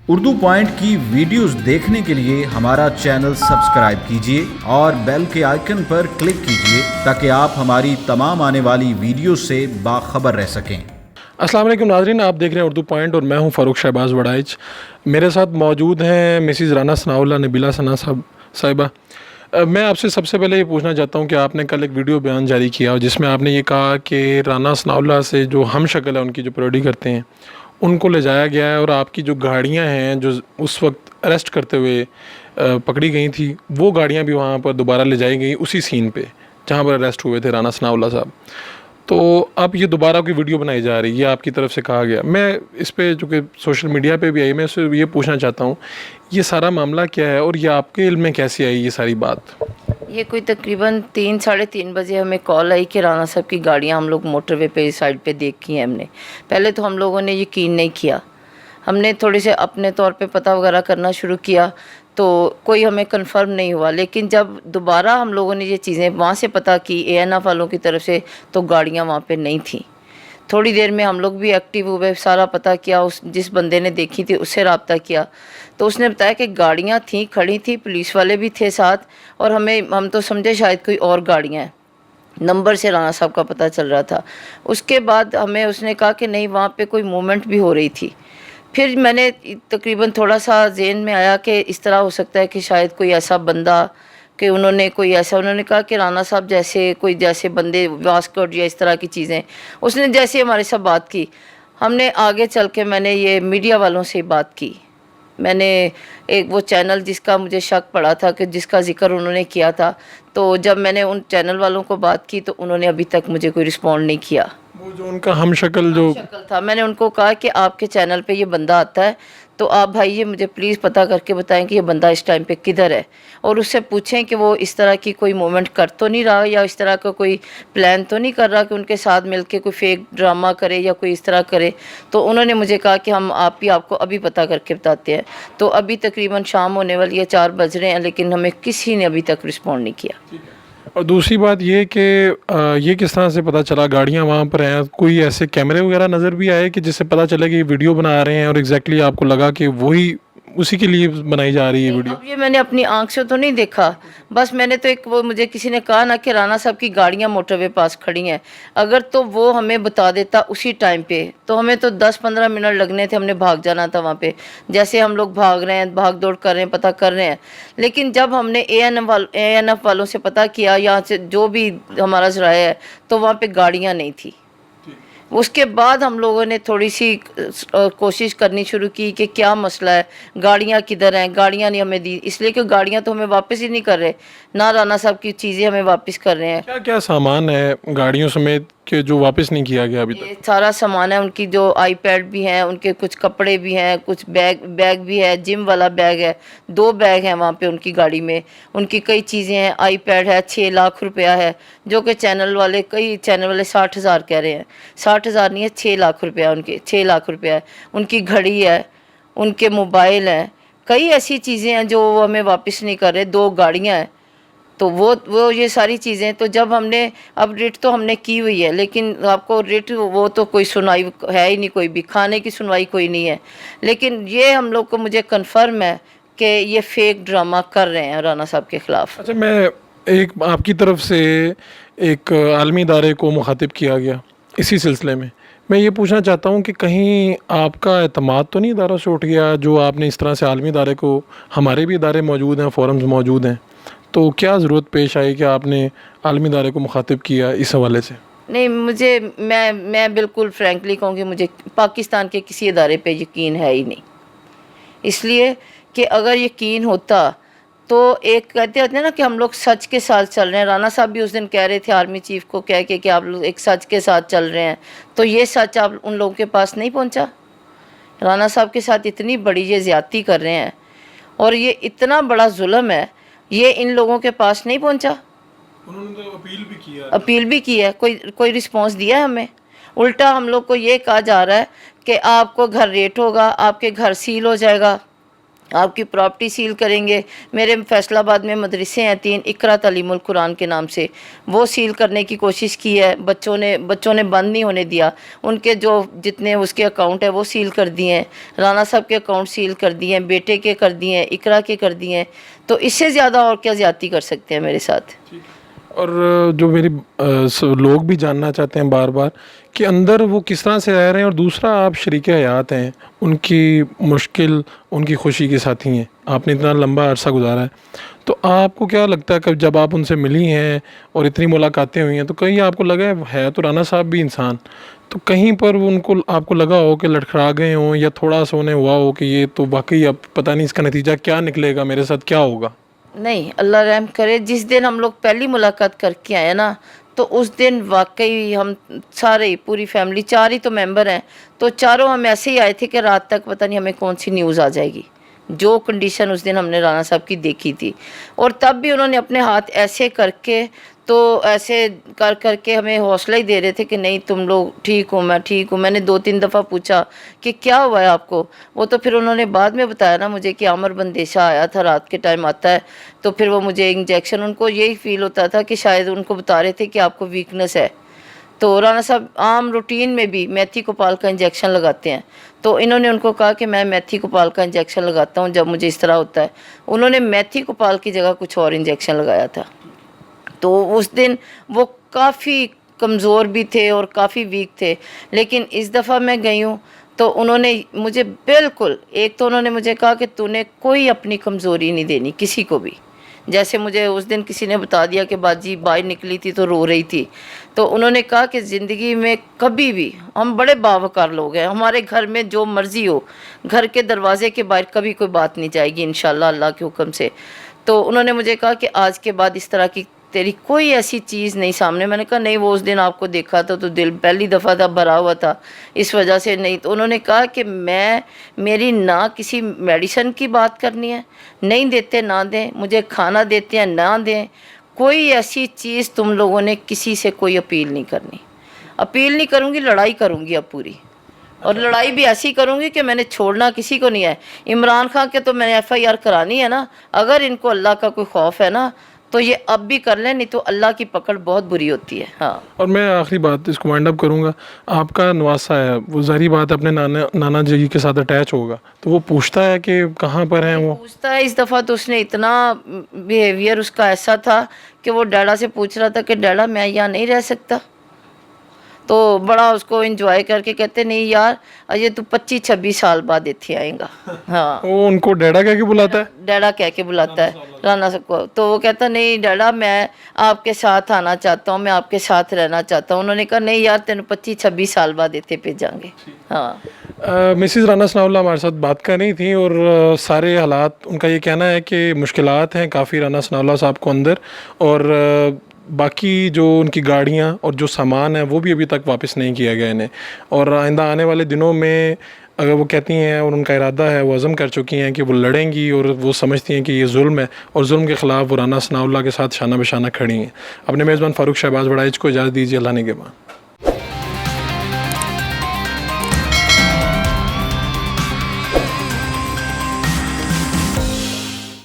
Urdu point کی videos دیکھنے کے لیے ہمارا چینل سبسکرائب کیجیے اور بیل کے آئیکن پر کلک کیجیے تاکہ آپ ہماری تمام آنے والی ویڈیوز سے باخبر رہ سکیں۔ السلام علیکم ناظرین، آپ دیکھ رہے ہیں اردو پوائنٹ اور میں ہوں فاروق شہباز وڑائچ۔ میرے ساتھ موجود ہیں مسز رانا ثناء اللہ نبیلہ ثنا صاحبہ۔ میں آپ سے سب سے پہلے یہ پوچھنا چاہتا ہوں کہ آپ نے کل ایک ویڈیو بیان جاری کیا جس میں آپ نے یہ کہا کہ رانا ثناء اللہ سے جو ہم شکل ہے ان کی جو پیروڈی کرتے ہیں ان کو لے جایا گیا ہے، اور آپ کی جو گاڑیاں ہیں جو اس وقت اریسٹ کرتے ہوئے پکڑی گئی تھی وہ گاڑیاں بھی وہاں پر دوبارہ لے جائی گئی اسی سین پہ جہاں پر اریسٹ ہوئے تھے رانا ثناء اللہ صاحب۔ تو اب یہ دوبارہ کوئی ویڈیو بنائی جا رہی ہے، یہ آپ کی طرف سے کہا گیا۔ میں اس پہ چونکہ سوشل میڈیا پہ بھی آئی، میں اس سے یہ پوچھنا چاہتا ہوں یہ سارا معاملہ کیا ہے اور یہ آپ کے علم میں کیسے آئی یہ ساری بات؟ یہ کوئی تقریباً 3-3:30 بجے ہمیں کال آئی کہ رانا صاحب کی گاڑیاں ہم لوگ موٹر وے پہ سائڈ پہ دیکھی ہیں ہم نے۔ پہلے تو ہم لوگوں نے یقین نہیں کیا، ہم نے تھوڑے سے اپنے طور پہ پتہ وغیرہ کرنا شروع کیا تو کوئی ہمیں کنفرم نہیں ہوا، لیکن جب دوبارہ ہم لوگوں نے یہ چیزیں وہاں سے پتہ کی ANF والوں کی طرف سے تو گاڑیاں وہاں پہ نہیں تھیں۔ تھوڑی دیر میں ہم لوگ بھی ایکٹیو ہوئے، سارا پتہ کیا، اس جس بندے نے دیکھی تھی اس سے رابطہ کیا تو اس نے بتایا کہ گاڑیاں تھیں، کھڑی تھیں، پولیس والے بھی تھے ساتھ، اور ہم تو سمجھے شاید کوئی اور گاڑیاں ہیں، نمبر سے رانا صاحب کا پتہ چل رہا تھا۔ اس کے بعد ہمیں اس نے کہا کہ نہیں وہاں پہ کوئی موومنٹ بھی ہو رہی تھی۔ پھر میں نے تقریباً تھوڑا سا ذہن میں آیا کہ اس طرح ہو سکتا ہے کہ شاید کوئی ایسا بندہ کہ انہوں نے کہا کہ رانا صاحب جیسے بندے واسکٹ یا اس طرح کی چیزیں، اس نے جیسے ہمارے ساتھ بات کی، ہم نے آگے چل کے میں نے یہ میڈیا والوں سے بات کی۔ میں نے ایک وہ چینل جس کا مجھے شک پڑا تھا کہ جس کا ذکر انہوں نے کیا تھا، تو جب میں نے ان چینل والوں کو بات کی تو انہوں نے ابھی تک مجھے کوئی رسپونڈ نہیں کیا۔ وہ جو ان کا ہم شکل تھا، میں نے ان کو کہا کہ آپ کے چینل پہ یہ بندہ آتا ہے تو آپ بھائی یہ مجھے پلیز پتہ کر کے بتائیں کہ یہ بندہ اس ٹائم پہ کدھر ہے، اور اس سے پوچھیں کہ وہ اس طرح کی کوئی موومنٹ کر تو نہیں رہا یا اس طرح کا کوئی پلان تو نہیں کر رہا کہ ان کے ساتھ مل کے کوئی فیک ڈرامہ کرے یا کوئی اس طرح کرے۔ تو انہوں نے مجھے کہا کہ ہم آپ کو ابھی پتہ کر کے بتاتے ہیں۔ تو ابھی تقریباً شام ہونے والی ہے، 4 بج رہے ہیں، لیکن ہمیں کسی نے ابھی تک رسپونڈ نہیں کیا۔ اور دوسری بات یہ کہ یہ کس طرح سے پتہ چلا گاڑیاں وہاں پر ہیں؟ کوئی ایسے کیمرے وغیرہ نظر بھی آئے کہ جس سے پتہ چلے کہ یہ ویڈیو بنا رہے ہیں اور ایگزیکٹلی آپ کو لگا کہ وہی اسی کے لیے بنائی جا رہی ہے ویڈیو؟ اب یہ میں نے اپنی آنکھ سے تو نہیں دیکھا، بس میں نے تو مجھے کسی نے کہا نا کہ رانا صاحب کی گاڑیاں موٹر وے پاس کھڑی ہیں، اگر تو وہ ہمیں بتا دیتا اسی ٹائم پہ تو ہمیں تو 10-15 منٹ لگنے تھے، ہم نے بھاگ جانا تھا وہاں پہ، جیسے ہم لوگ بھاگ رہے ہیں، بھاگ دوڑ کر رہے ہیں، پتہ کر رہے ہیں۔ لیکن جب ہم نے ANF والوں سے پتہ کیا، یہاں سے جو بھی ہمارا ذرائع ہے، تو وہاں پہ گاڑیاں نہیں تھی۔ اس کے بعد ہم لوگوں نے تھوڑی سی کوشش کرنی شروع کی کہ کیا مسئلہ ہے، گاڑیاں کدھر ہیں، گاڑیاں نہیں ہمیں دی، اس لیے کہ گاڑیاں تو ہمیں واپس ہی نہیں کر رہے، نہ رانا صاحب کی چیزیں ہمیں واپس کر رہے ہیں۔ کیا کیا سامان ہے گاڑیوں سمیت کہ جو واپس نہیں کیا گیا ابھی تک؟ یہ سارا سامان ہے، ان کی جو iPad بھی ہیں، ان کے کچھ کپڑے بھی ہیں، کچھ بیگ بھی ہے، جم والا بیگ ہے، 2 بیگ ہیں وہاں پہ ان کی گاڑی میں، ان کی کئی چیزیں ہیں، iPad ہے، 6 لاکھ روپیہ ہے، جو کہ کئی چینل والے 60,000 کہہ رہے ہیں، 60,000 نہیں ہے، 6 لاکھ روپیہ ان کے، 6 لاکھ روپیہ ہے، ان کی گھڑی ہے، ان کے موبائل ہیں، کئی ایسی چیزیں ہیں جو وہ ہمیں واپس نہیں کر رہے، 2 گاڑیاں ہیں۔ تو وہ یہ ساری چیزیں، تو جب ہم نے اب ریٹ تو ہم نے کی ہوئی ہے، لیکن آپ کو ریٹ وہ تو کوئی سنوائی ہے ہی نہیں، کوئی بھی کھانے کی سنوائی کوئی نہیں ہے، لیکن یہ ہم لوگ کو مجھے کنفرم ہے کہ یہ فیک ڈرامہ کر رہے ہیں رانا صاحب کے خلاف۔ اچھا، میں آپ کی طرف سے ایک عالمی ادارے کو مخاطب کیا گیا اسی سلسلے میں یہ پوچھنا چاہتا ہوں کہ کہیں آپ کا اعتماد تو نہیں اداروں سے اٹھ گیا جو آپ نے اس طرح سے عالمی ادارے کو، ہمارے بھی ادارے موجود ہیں، فورمز موجود ہیں، تو کیا ضرورت پیش آئی کہ آپ نے عالمی ادارے کو مخاطب کیا اس حوالے سے؟ نہیں، میں بالکل فرینکلی کہوں کہ مجھے پاکستان کے کسی ادارے پہ یقین ہے ہی نہیں، اس لیے کہ اگر یقین ہوتا تو ایک کہتے ہوتے ہیں نا کہ ہم لوگ سچ کے ساتھ چل رہے ہیں، رانا صاحب بھی اس دن کہہ رہے تھے آرمی چیف کو کہہ کے کہ آپ لوگ ایک سچ کے ساتھ چل رہے ہیں، تو یہ سچ آپ ان لوگوں کے پاس نہیں پہنچا؟ رانا صاحب کے ساتھ اتنی بڑی یہ زیادتی کر رہے ہیں اور یہ اتنا بڑا ظلم ہے، یہ ان لوگوں کے پاس نہیں پہنچا؟ انہوں نے تو اپیل بھی کی ہے، کوئی رسپانس دیا ہے ہمیں؟ الٹا ہم لوگ کو یہ کہا جا رہا ہے کہ آپ کو گھر ریٹ ہوگا، آپ کے گھر سیل ہو جائے گا، آپ کی پراپرٹی سیل کریں گے. میرے فیصل آباد میں مدرسے ہیں 3 اقرا تعلیم القرآن کے نام سے, وہ سیل کرنے کی کوشش کی ہے. بچوں نے بند نہیں ہونے دیا. ان کے جو جتنے اس کے اکاؤنٹ ہے وہ سیل کر دیے ہیں. رانا صاحب کے اکاؤنٹ سیل کر دیے ہیں, بیٹے کے کر دیے ہیں, اقرا کے کر دیے ہیں. تو اس سے زیادہ اور کیا زیادتی کر سکتے ہیں میرے ساتھ. اور جو میری لوگ بھی جاننا چاہتے ہیں بار بار کہ اندر وہ کس طرح سے رہ رہے ہیں, اور دوسرا آپ شریک حیات ہیں, ان کی مشکل ان کی خوشی کے ساتھی ہیں, آپ نے اتنا لمبا عرصہ گزارا ہے, تو آپ کو کیا لگتا ہے کہ جب آپ ان سے ملی ہیں اور اتنی ملاقاتیں ہوئی ہیں تو کہیں آپ کو لگا ہے تو رانا صاحب بھی انسان, تو کہیں پر ان کو آپ کو لگا ہو کہ لڑکھڑا گئے ہوں یا تھوڑا سا انہیں ہوا ہو کہ یہ تو واقعی اب پتہ نہیں اس کا نتیجہ کیا نکلے گا, میرے ساتھ کیا ہوگا؟ نہیں, اللہ رحم کرے. جس دن ہم لوگ پہلی ملاقات کر کے آئے نا, تو اس دن واقعی ہم سارے پوری فیملی 4 ہی تو ممبر ہیں, تو چاروں ہم ایسے ہی آئے تھے کہ رات تک پتہ نہیں ہمیں کون سی نیوز آ جائے گی. جو کنڈیشن اس دن ہم نے رانا صاحب کی دیکھی تھی, اور تب بھی انہوں نے اپنے ہاتھ ایسے کر کے, تو ایسے کر کے ہمیں حوصلہ ہی دے رہے تھے کہ نہیں تم لوگ ٹھیک ہو, میں ٹھیک ہوں. میں نے 2-3 دفعہ پوچھا کہ کیا ہوا ہے آپ کو, وہ تو پھر انہوں نے بعد میں بتایا نا مجھے کہ عامر بندیشہ آیا تھا, رات کے ٹائم آتا ہے, تو پھر وہ مجھے انجیکشن, ان کو یہی فیل ہوتا تھا کہ شاید ان کو بتا رہے تھے کہ آپ کو ویکنس ہے. تو رانا صاحب عام روٹین میں بھی میتھی کوپال کا انجیکشن لگاتے ہیں, تو انہوں نے ان کو کہا کہ میں میتھی کوپال کا انجیکشن لگاتا ہوں جب مجھے اس طرح ہوتا ہے. انہوں نے میتھی کوپال کی جگہ کچھ اور انجیکشن لگایا تھا. تو اس دن وہ کافی کمزور بھی تھے اور کافی ویک تھے. لیکن اس دفعہ میں گئی ہوں تو انہوں نے مجھے بالکل, ایک تو انہوں نے مجھے کہا کہ تو نے کوئی اپنی کمزوری نہیں دینی کسی کو بھی. جیسے مجھے اس دن کسی نے بتا دیا کہ باجی باہر نکلی تھی تو رو رہی تھی, تو انہوں نے کہا کہ زندگی میں کبھی بھی, ہم بڑے باوقار لوگ ہیں, ہمارے گھر میں جو مرضی ہو, گھر کے دروازے کے باہر کبھی کوئی بات نہیں جائے گی انشاءاللہ اللہ کے حکم سے. تو انہوں نے مجھے کہا کہ آج کے بعد اس طرح کی تیری کوئی ایسی چیز نہیں سامنے. میں نے کہا نہیں, وہ اس دن آپ کو دیکھا تھا تو دل پہلی دفعہ تھا بھرا ہوا تھا, اس وجہ سے نہیں. تو انہوں نے کہا کہ میری نہ کسی میڈیسن کی بات کرنی ہے, نہیں دیتے نہ دیں, مجھے کھانا دیتے ہیں نہ دیں, کوئی ایسی چیز تم لوگوں نے کسی سے کوئی اپیل نہیں کرنی. اپیل نہیں کروں گی, لڑائی کروں گی اب پوری, اور لڑائی بھی ایسی کروں گی کہ میں نے چھوڑنا کسی کو نہیں ہے. عمران خان کے تو میں نے FIR کرانی ہے نا. اگر ان کو اللہ کا کوئی خوف ہے نا تو یہ اب بھی کر لیں, نہیں تو اللہ کی پکڑ بہت بری ہوتی ہے. ہاں, اور میں آخری بات اس کو وائنڈ اپ کروں گا. آپ کا نواسہ ہے, وہ ظاہری بات اپنے نانا جی کے ساتھ اٹیچ ہوگا, تو وہ پوچھتا ہے کہ کہاں پر ہیں وہ؟ پوچھتا ہے. اس دفعہ تو اس نے اتنا بیہیویئر اس کا ایسا تھا کہ وہ ڈیڈا سے پوچھ رہا تھا کہ ڈیڈا میں یہاں نہیں رہ سکتا. تو بڑا اس کو انجوائے کر کے کہتے نہیں یار اجے تو 25-26 سال بعد اتنے آئیں گا. ہاں, وہ ان کو ڈیڈا کہہ کے بلاتا ہے, ڈیڈا کہہ کے بلاتا ہے رانا صاحب کو. تو وہ کہتا نہیں ڈیڈا میں آپ کے ساتھ آنا چاہتا ہوں, میں آپ کے ساتھ رہنا چاہتا ہوں. انہوں نے کہا نہیں یار تینوں 25-26 سال بعد اتنے بھیجاں گے. ہاں, مسز رانا ثناء اللہ ہمارے ساتھ بات کر رہی تھیں, اور سارے حالات ان کا یہ کہنا ہے کہ مشکلات ہیں کافی رانا ثناء اللہ صاحب کو اندر, اور باقی جو ان کی گاڑیاں اور جو سامان ہے وہ بھی ابھی تک واپس نہیں کیا گیا انہیں, اور آئندہ آنے والے دنوں میں اگر وہ کہتی ہیں اور ان کا ارادہ ہے, وہ عزم کر چکی ہیں کہ وہ لڑیں گی, اور وہ سمجھتی ہیں کہ یہ ظلم ہے, اور ظلم کے خلاف وہ رانا ثناء اللہ کے ساتھ شانہ بشانہ کھڑی ہیں. اپنے میزبان فاروق شہباز وڑائچ کو اجازت دیجیے. اللہ نگہبان.